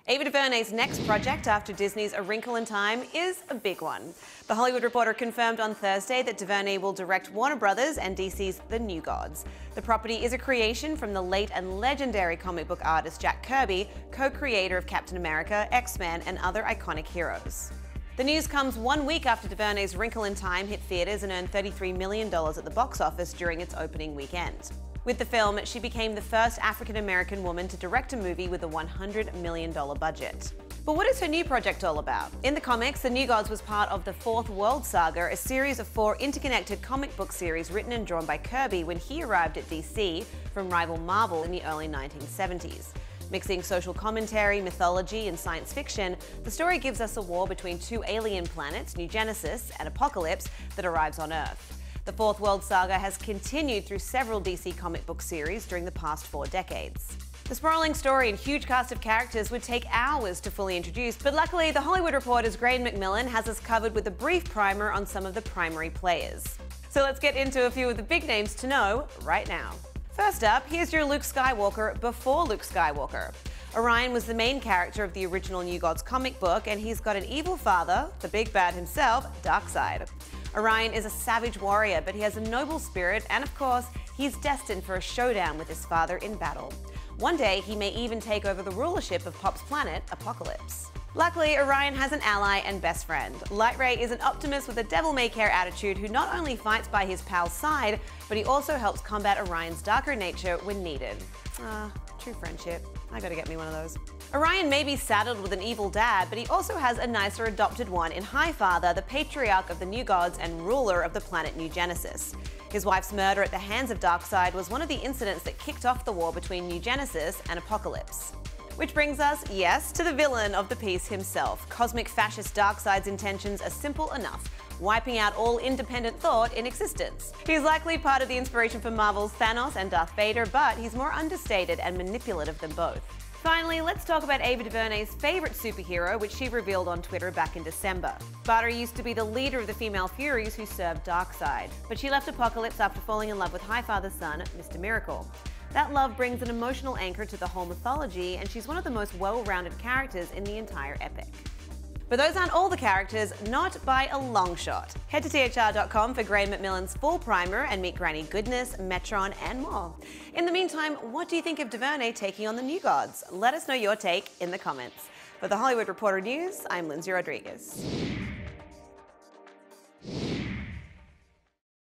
Ava DuVernay's next project after Disney's A Wrinkle in Time is a big one. The Hollywood Reporter confirmed on Thursday that DuVernay will direct Warner Brothers and DC's The New Gods. The property is a creation from the late and legendary comic book artist Jack Kirby, co-creator of Captain America, X-Men, and other iconic heroes. The news comes 1 week after DuVernay's Wrinkle in Time hit theaters and earned $33 million at the box office during its opening weekend. With the film, she became the first African-American woman to direct a movie with a $100 million budget. But what is her new project all about? In the comics, The New Gods was part of the Fourth World Saga, a series of 4 interconnected comic book series written and drawn by Kirby when he arrived at DC from rival Marvel in the early 1970s. Mixing social commentary, mythology, and science fiction, the story gives us a war between 2 alien planets, New Genesis and Apocalypse, that arrives on Earth. The Fourth World Saga has continued through several DC comic book series during the past 4 decades. The sprawling story and huge cast of characters would take hours to fully introduce, but luckily The Hollywood Reporter's Graydon Macmillan has us covered with a brief primer on some of the primary players. So let's get into a few of the big names to know right now. First up, here's your Luke Skywalker before Luke Skywalker. Orion was the main character of the original New Gods comic book, and he's got an evil father, the big bad himself, DARKSEID. Orion is a savage warrior, but he has a noble spirit, and of course, he's destined for a showdown with his father in battle. One day, he may even take over the rulership of Pop's planet, Apocalypse. Luckily, Orion has an ally and best friend. LIGHTRAY is an optimist with a devil-may-care attitude who not only fights by his pal's side, but he also helps combat Orion's darker nature when needed. True friendship. I gotta get me one of those. Orion may be saddled with an evil dad, but he also has a nicer adopted one in HIGHFATHER, the patriarch of the New Gods and ruler of the planet New Genesis. His wife's murder at the hands of DARKSEID was one of the incidents that kicked off the war between New Genesis and Apocalypse. Which brings us, yes, to the villain of the piece himself. Cosmic fascist DARKSEID's intentions are simple enough: wiping out all independent thought in existence. He's likely part of the inspiration for Marvel's Thanos and Darth Vader, but he's more understated and manipulative than both. Finally, let's talk about Ava DuVernay's favourite superhero, which she revealed on Twitter back in December. BARDA used to be the leader of the female Furies who served DARKSEID, but she left Apocalypse after falling in love with HIGHFATHER's son, Mr. Miracle. That love brings an emotional anchor to the whole mythology, and she's one of the most well-rounded characters in the entire epic. But those aren't all the characters, not by a long shot. Head to THR.com for Graydon Macmillan's full primer and meet Granny Goodness, Metron, and more. In the meantime, what do you think of DuVernay taking on the New Gods? Let us know your take in the comments. For the Hollywood Reporter News, I'm Lindsay Rodriguez.